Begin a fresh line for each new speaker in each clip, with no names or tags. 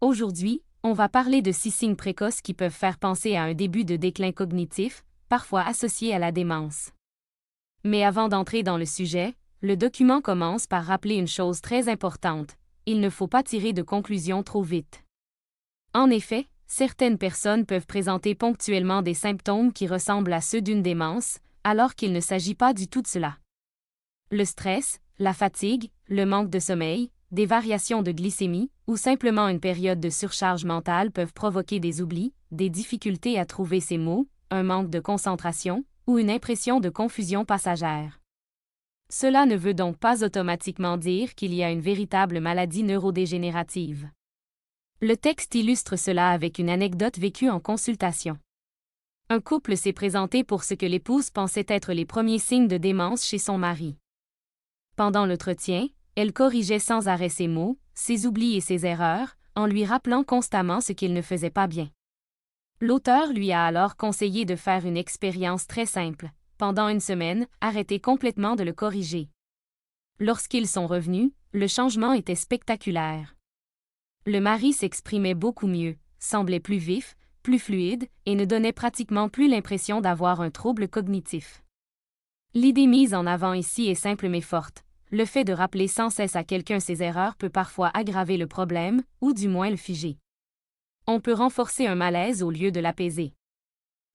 Aujourd'hui, on va parler de 6 signes précoces qui peuvent faire penser à un début de déclin cognitif, parfois associé à la démence. Mais avant d'entrer dans le sujet, le document commence par rappeler une chose très importante: il ne faut pas tirer de conclusions trop vite. En effet, certaines personnes peuvent présenter ponctuellement des symptômes qui ressemblent à ceux d'une démence, alors qu'il ne s'agit pas du tout de cela. Le stress, la fatigue, le manque de sommeil, des variations de glycémie, ou simplement une période de surcharge mentale peuvent provoquer des oublis, des difficultés à trouver ses mots, un manque de concentration, ou une impression de confusion passagère. Cela ne veut donc pas automatiquement dire qu'il y a une véritable maladie neurodégénérative. Le texte illustre cela avec une anecdote vécue en consultation. Un couple s'est présenté pour ce que l'épouse pensait être les premiers signes de démence chez son mari. Pendant l'entretien, elle corrigeait sans arrêt ses mots, ses oublis et ses erreurs, en lui rappelant constamment ce qu'il ne faisait pas bien. L'auteur lui a alors conseillé de faire une expérience très simple. Pendant une semaine, arrêtez complètement de le corriger. Lorsqu'ils sont revenus, le changement était spectaculaire. Le mari s'exprimait beaucoup mieux, semblait plus vif, plus fluide, et ne donnait pratiquement plus l'impression d'avoir un trouble cognitif. L'idée mise en avant ici est simple mais forte. Le fait de rappeler sans cesse à quelqu'un ses erreurs peut parfois aggraver le problème, ou du moins le figer. On peut renforcer un malaise au lieu de l'apaiser.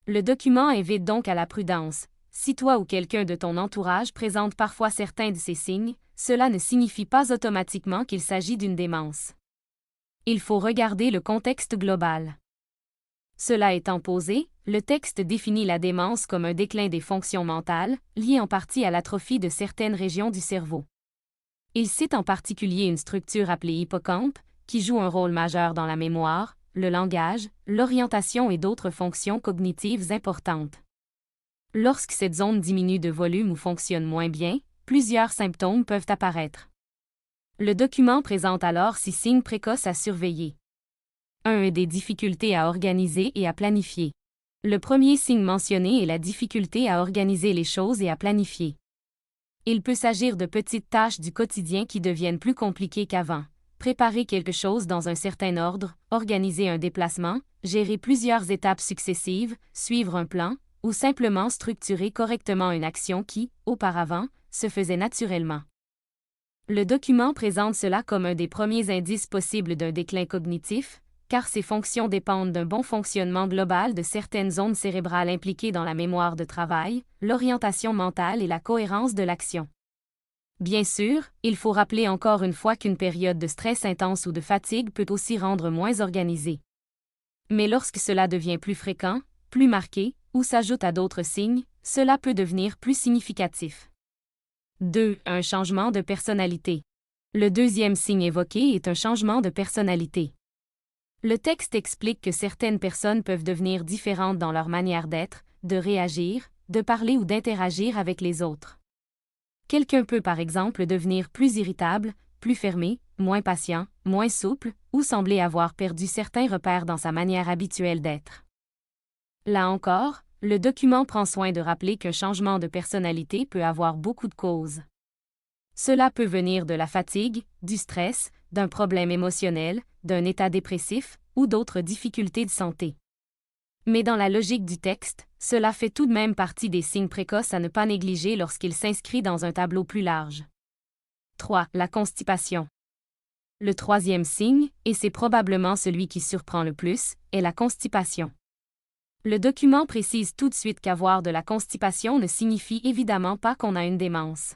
Le document invite donc à la prudence. Si toi ou quelqu'un de ton entourage présente parfois certains de ces signes, cela ne signifie pas automatiquement qu'il s'agit d'une démence. Il faut regarder le contexte global. Cela étant posé, le texte définit la démence comme un déclin des fonctions mentales, lié en partie à l'atrophie de certaines régions du cerveau. Il cite en particulier une structure appelée hippocampe, qui joue un rôle majeur dans la mémoire, le langage, l'orientation et d'autres fonctions cognitives importantes. Lorsque cette zone diminue de volume ou fonctionne moins bien, plusieurs symptômes peuvent apparaître. Le document présente alors 6 signes précoces à surveiller. 1. Des difficultés à organiser et à planifier. Le premier signe mentionné est la difficulté à organiser les choses et à planifier. Il peut s'agir de petites tâches du quotidien qui deviennent plus compliquées qu'avant. Préparer quelque chose dans un certain ordre, organiser un déplacement, gérer plusieurs étapes successives, suivre un plan, ou simplement structurer correctement une action qui, auparavant, se faisait naturellement. Le document présente cela comme un des premiers indices possibles d'un déclin cognitif, car ces fonctions dépendent d'un bon fonctionnement global de certaines zones cérébrales impliquées dans la mémoire de travail, l'orientation mentale et la cohérence de l'action. Bien sûr, il faut rappeler encore une fois qu'une période de stress intense ou de fatigue peut aussi rendre moins organisé. Mais lorsque cela devient plus fréquent, plus marqué, ou s'ajoute à d'autres signes, cela peut devenir plus significatif. 2. Un changement de personnalité. Le deuxième signe évoqué est un changement de personnalité. Le texte explique que certaines personnes peuvent devenir différentes dans leur manière d'être, de réagir, de parler ou d'interagir avec les autres. Quelqu'un peut par exemple devenir plus irritable, plus fermé, moins patient, moins souple, ou sembler avoir perdu certains repères dans sa manière habituelle d'être. Là encore, le document prend soin de rappeler qu'un changement de personnalité peut avoir beaucoup de causes. Cela peut venir de la fatigue, du stress, d'un problème émotionnel, d'un état dépressif, ou d'autres difficultés de santé. Mais dans la logique du texte, cela fait tout de même partie des signes précoces à ne pas négliger lorsqu'il s'inscrit dans un tableau plus large. 3. La constipation. Le troisième signe, et c'est probablement celui qui surprend le plus, est la constipation. Le document précise tout de suite qu'avoir de la constipation ne signifie évidemment pas qu'on a une démence.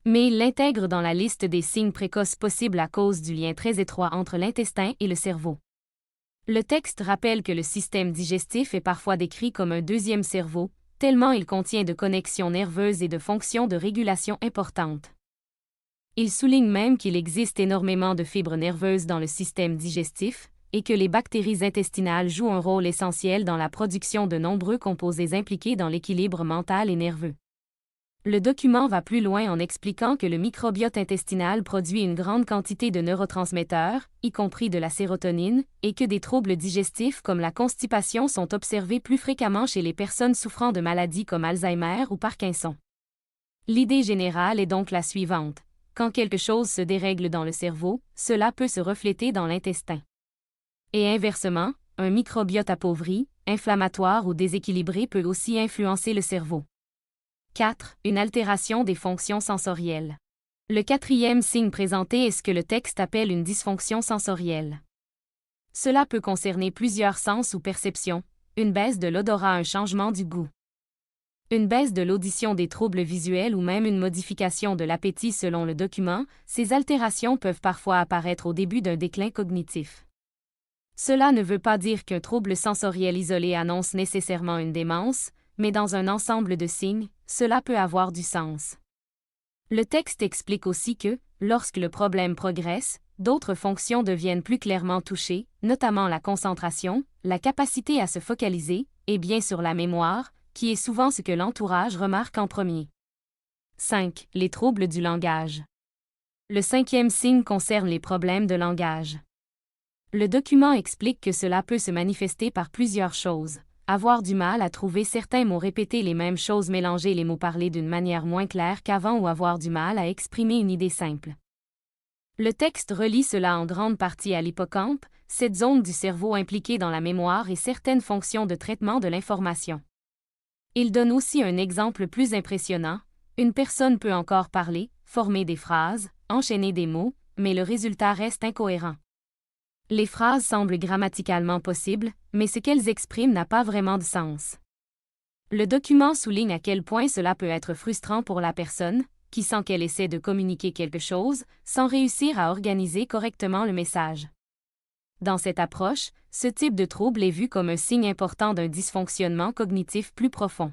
Mais il l'intègre dans la liste des signes précoces possibles à cause du lien très étroit entre l'intestin et le cerveau. Le texte rappelle que le système digestif est parfois décrit comme un deuxième cerveau, tellement il contient de connexions nerveuses et de fonctions de régulation importantes. Il souligne même qu'il existe énormément de fibres nerveuses dans le système digestif, et que les bactéries intestinales jouent un rôle essentiel dans la production de nombreux composés impliqués dans l'équilibre mental et nerveux. Le document va plus loin en expliquant que le microbiote intestinal produit une grande quantité de neurotransmetteurs, y compris de la sérotonine, et que des troubles digestifs comme la constipation sont observés plus fréquemment chez les personnes souffrant de maladies comme Alzheimer ou Parkinson. L'idée générale est donc la suivante. Quand quelque chose se dérègle dans le cerveau, cela peut se refléter dans l'intestin. Et inversement, un microbiote appauvri, inflammatoire ou déséquilibré peut aussi influencer le cerveau. 4. Une altération des fonctions sensorielles. Le quatrième signe présenté est ce que le texte appelle une dysfonction sensorielle. Cela peut concerner plusieurs sens ou perceptions, une baisse de l'odorat, un changement du goût, une baisse de l'audition, des troubles visuels ou même une modification de l'appétit selon le document. Ces altérations peuvent parfois apparaître au début d'un déclin cognitif. Cela ne veut pas dire qu'un trouble sensoriel isolé annonce nécessairement une démence, mais dans un ensemble de signes, cela peut avoir du sens. Le texte explique aussi que, lorsque le problème progresse, d'autres fonctions deviennent plus clairement touchées, notamment la concentration, la capacité à se focaliser, et bien sûr la mémoire, qui est souvent ce que l'entourage remarque en premier. 5. Les troubles du langage. Le cinquième signe concerne les problèmes de langage. Le document explique que cela peut se manifester par plusieurs choses. Avoir du mal à trouver certains mots, répéter les mêmes choses, mélanger les mots, parler d'une manière moins claire qu'avant ou avoir du mal à exprimer une idée simple. Le texte relie cela en grande partie à l'hippocampe, cette zone du cerveau impliquée dans la mémoire et certaines fonctions de traitement de l'information. Il donne aussi un exemple plus impressionnant. Une personne peut encore parler, former des phrases, enchaîner des mots, mais le résultat reste incohérent. Les phrases semblent grammaticalement possibles, mais ce qu'elles expriment n'a pas vraiment de sens. Le document souligne à quel point cela peut être frustrant pour la personne, qui sent qu'elle essaie de communiquer quelque chose, sans réussir à organiser correctement le message. Dans cette approche, ce type de trouble est vu comme un signe important d'un dysfonctionnement cognitif plus profond.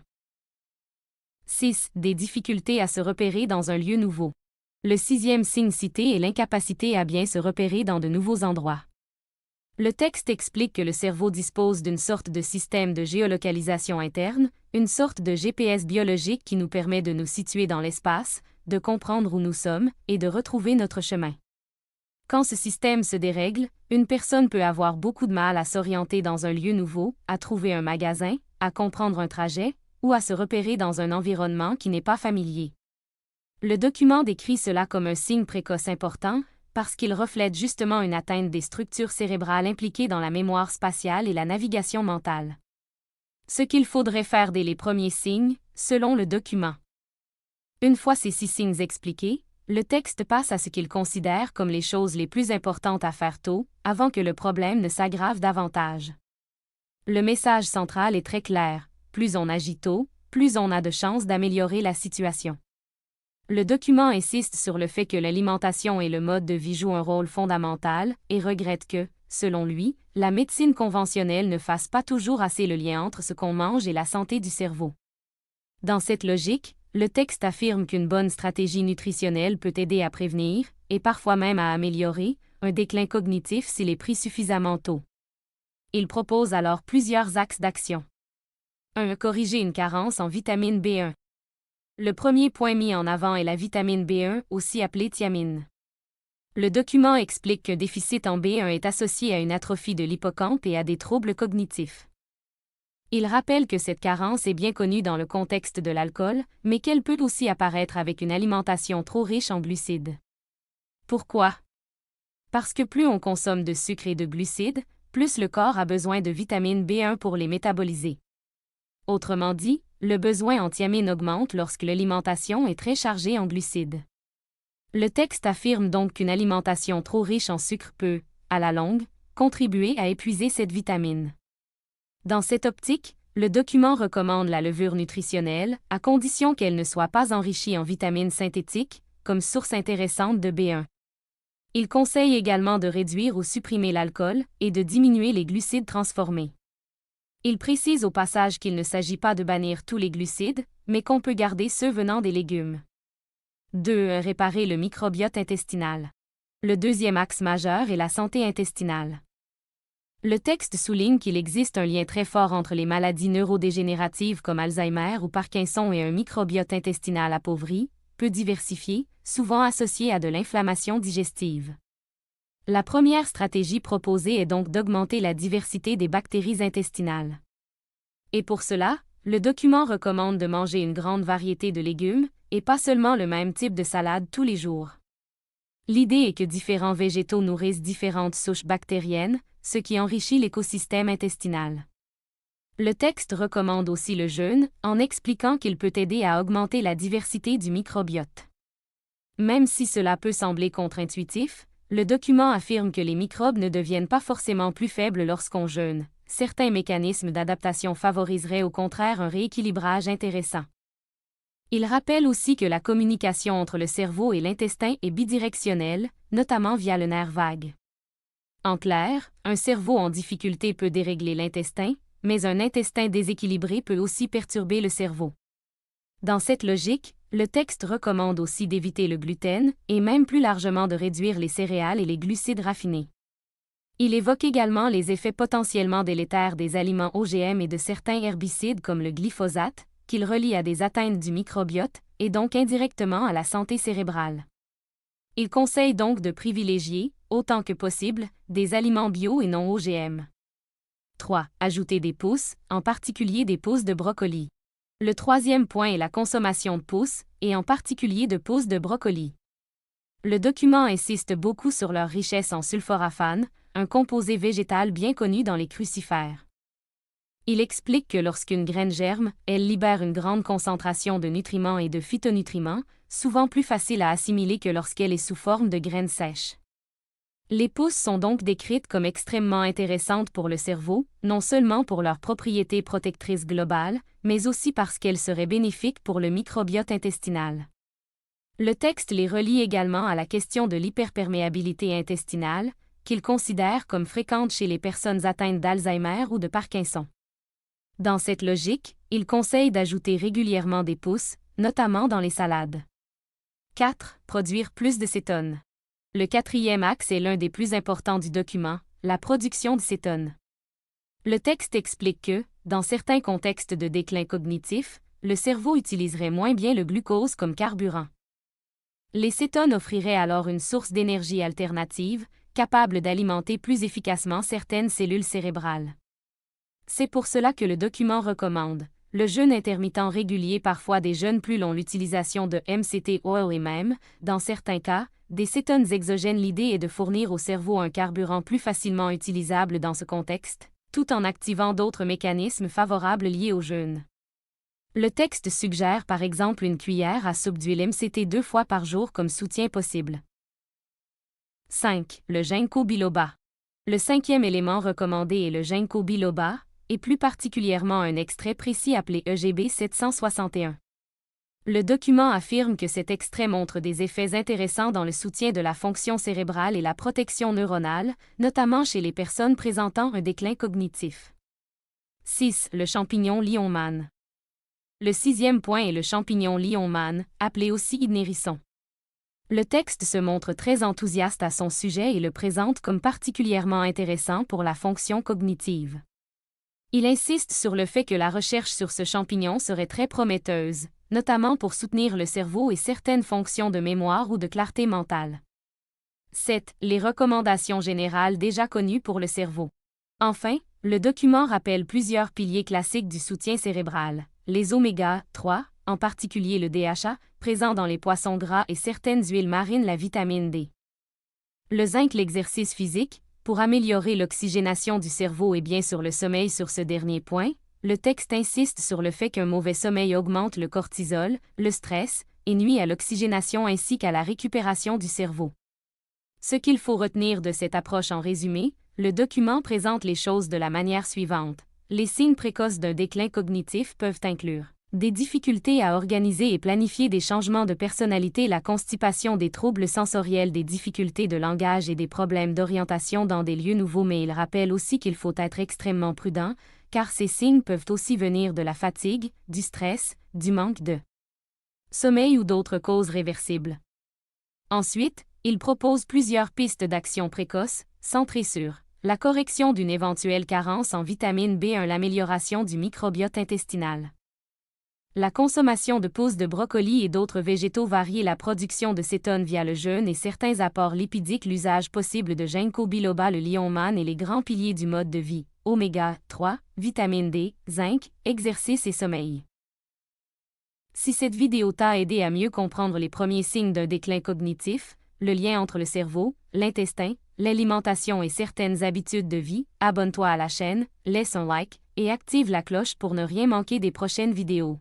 6. Des difficultés à se repérer dans un lieu nouveau. Le sixième signe cité est l'incapacité à bien se repérer dans de nouveaux endroits. Le texte explique que le cerveau dispose d'une sorte de système de géolocalisation interne, une sorte de GPS biologique qui nous permet de nous situer dans l'espace, de comprendre où nous sommes et de retrouver notre chemin. Quand ce système se dérègle, une personne peut avoir beaucoup de mal à s'orienter dans un lieu nouveau, à trouver un magasin, à comprendre un trajet, ou à se repérer dans un environnement qui n'est pas familier. Le document décrit cela comme un signe précoce important, parce qu'il reflète justement une atteinte des structures cérébrales impliquées dans la mémoire spatiale et la navigation mentale. Ce qu'il faudrait faire dès les premiers signes, selon le document. Une fois ces 6 signes expliqués, le texte passe à ce qu'il considère comme les choses les plus importantes à faire tôt, avant que le problème ne s'aggrave davantage. Le message central est très clair: plus on agit tôt, plus on a de chances d'améliorer la situation. Le document insiste sur le fait que l'alimentation et le mode de vie jouent un rôle fondamental et regrette que, selon lui, la médecine conventionnelle ne fasse pas toujours assez le lien entre ce qu'on mange et la santé du cerveau. Dans cette logique, le texte affirme qu'une bonne stratégie nutritionnelle peut aider à prévenir, et parfois même à améliorer, un déclin cognitif s'il est pris suffisamment tôt. Il propose alors plusieurs axes d'action. 1. Corriger une carence en vitamine B1. Le premier point mis en avant est la vitamine B1, aussi appelée thiamine. Le document explique qu'un déficit en B1 est associé à une atrophie de l'hippocampe et à des troubles cognitifs. Il rappelle que cette carence est bien connue dans le contexte de l'alcool, mais qu'elle peut aussi apparaître avec une alimentation trop riche en glucides. Pourquoi? Parce que plus on consomme de sucre et de glucides, plus le corps a besoin de vitamine B1 pour les métaboliser. Autrement dit, le besoin en thiamine augmente lorsque l'alimentation est très chargée en glucides. Le texte affirme donc qu'une alimentation trop riche en sucre peut, à la longue, contribuer à épuiser cette vitamine. Dans cette optique, le document recommande la levure nutritionnelle, à condition qu'elle ne soit pas enrichie en vitamines synthétiques, comme source intéressante de B1. Il conseille également de réduire ou supprimer l'alcool et de diminuer les glucides transformés. Il précise au passage qu'il ne s'agit pas de bannir tous les glucides, mais qu'on peut garder ceux venant des légumes. 2. Réparer le microbiote intestinal. Le deuxième axe majeur est la santé intestinale. Le texte souligne qu'il existe un lien très fort entre les maladies neurodégénératives comme Alzheimer ou Parkinson et un microbiote intestinal appauvri, peu diversifié, souvent associé à de l'inflammation digestive. La première stratégie proposée est donc d'augmenter la diversité des bactéries intestinales. Et pour cela, le document recommande de manger une grande variété de légumes, et pas seulement le même type de salade tous les jours. L'idée est que différents végétaux nourrissent différentes souches bactériennes, ce qui enrichit l'écosystème intestinal. Le texte recommande aussi le jeûne, en expliquant qu'il peut aider à augmenter la diversité du microbiote. Même si cela peut sembler contre-intuitif, le document affirme que les microbes ne deviennent pas forcément plus faibles lorsqu'on jeûne. Certains mécanismes d'adaptation favoriseraient au contraire un rééquilibrage intéressant. Il rappelle aussi que la communication entre le cerveau et l'intestin est bidirectionnelle, notamment via le nerf vague. En clair, un cerveau en difficulté peut dérégler l'intestin, mais un intestin déséquilibré peut aussi perturber le cerveau. Dans cette logique, le texte recommande aussi d'éviter le gluten et même plus largement de réduire les céréales et les glucides raffinés. Il évoque également les effets potentiellement délétères des aliments OGM et de certains herbicides comme le glyphosate, qu'il relie à des atteintes du microbiote et donc indirectement à la santé cérébrale. Il conseille donc de privilégier, autant que possible, des aliments bio et non OGM. 3. Ajouter des pousses, en particulier des pousses de brocoli. Le troisième point est la consommation de pousses, et en particulier de pousses de brocoli. Le document insiste beaucoup sur leur richesse en sulforaphane, un composé végétal bien connu dans les crucifères. Il explique que lorsqu'une graine germe, elle libère une grande concentration de nutriments et de phytonutriments, souvent plus faciles à assimiler que lorsqu'elle est sous forme de graines sèches. Les pousses sont donc décrites comme extrêmement intéressantes pour le cerveau, non seulement pour leurs propriétés protectrices globales, mais aussi parce qu'elles seraient bénéfiques pour le microbiote intestinal. Le texte les relie également à la question de l'hyperperméabilité intestinale, qu'il considère comme fréquente chez les personnes atteintes d'Alzheimer ou de Parkinson. Dans cette logique, il conseille d'ajouter régulièrement des pousses, notamment dans les salades. 4. Produire plus de cétone. Le quatrième axe est l'un des plus importants du document, la production de cétone. Le texte explique que, dans certains contextes de déclin cognitif, le cerveau utiliserait moins bien le glucose comme carburant. Les cétones offriraient alors une source d'énergie alternative, capable d'alimenter plus efficacement certaines cellules cérébrales. C'est pour cela que le document recommande le jeûne intermittent régulier, parfois des jeûnes plus longs, l'utilisation de MCT oil et même, dans certains cas, des cétones exogènes. L'idée est de fournir au cerveau un carburant plus facilement utilisable dans ce contexte, tout en activant d'autres mécanismes favorables liés au jeûne. Le texte suggère par exemple une cuillère à soupe d'huile MCT 2 fois par jour comme soutien possible. 5. Le ginkgo biloba. Le cinquième élément recommandé est le ginkgo biloba, et plus particulièrement un extrait précis appelé EGB 761. Le document affirme que cet extrait montre des effets intéressants dans le soutien de la fonction cérébrale et la protection neuronale, notamment chez les personnes présentant un déclin cognitif. 6. Le champignon Lionman. Le sixième point est le champignon Lionman, appelé aussi idnérisson. Le texte se montre très enthousiaste à son sujet et le présente comme particulièrement intéressant pour la fonction cognitive. Il insiste sur le fait que la recherche sur ce champignon serait très prometteuse, notamment pour soutenir le cerveau et certaines fonctions de mémoire ou de clarté mentale. 7. Les recommandations générales déjà connues pour le cerveau. Enfin, le document rappelle plusieurs piliers classiques du soutien cérébral, les oméga 3, en particulier le DHA, présent dans les poissons gras et certaines huiles marines, la vitamine D. Le zinc, l'exercice physique, pour améliorer l'oxygénation du cerveau et bien sûr le sommeil. Sur ce dernier point, le texte insiste sur le fait qu'un mauvais sommeil augmente le cortisol, le stress, et nuit à l'oxygénation ainsi qu'à la récupération du cerveau. Ce qu'il faut retenir de cette approche en résumé, le document présente les choses de la manière suivante. Les signes précoces d'un déclin cognitif peuvent inclure des difficultés à organiser et planifier des changements de personnalité, la constipation, des troubles sensoriels, des difficultés de langage et des problèmes d'orientation dans des lieux nouveaux. Mais il rappelle aussi qu'il faut être extrêmement prudent, car ces signes peuvent aussi venir de la fatigue, du stress, du manque de sommeil ou d'autres causes réversibles. Ensuite, il propose plusieurs pistes d'action précoces, centrées sur la correction d'une éventuelle carence en vitamine B1, l'amélioration du microbiote intestinal, la consommation de pousses de brocoli et d'autres végétaux variés, la production de cétone via le jeûne et certains apports lipidiques, l'usage possible de ginkgo biloba, le Lionman et les grands piliers du mode de vie, oméga 3, vitamine D, zinc, exercice et sommeil. Si cette vidéo t'a aidé à mieux comprendre les premiers signes d'un déclin cognitif, le lien entre le cerveau, l'intestin, l'alimentation et certaines habitudes de vie, abonne-toi à la chaîne, laisse un like et active la cloche pour ne rien manquer des prochaines vidéos.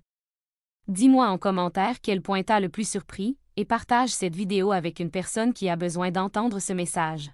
Dis-moi en commentaire quel point t'a le plus surpris et partage cette vidéo avec une personne qui a besoin d'entendre ce message.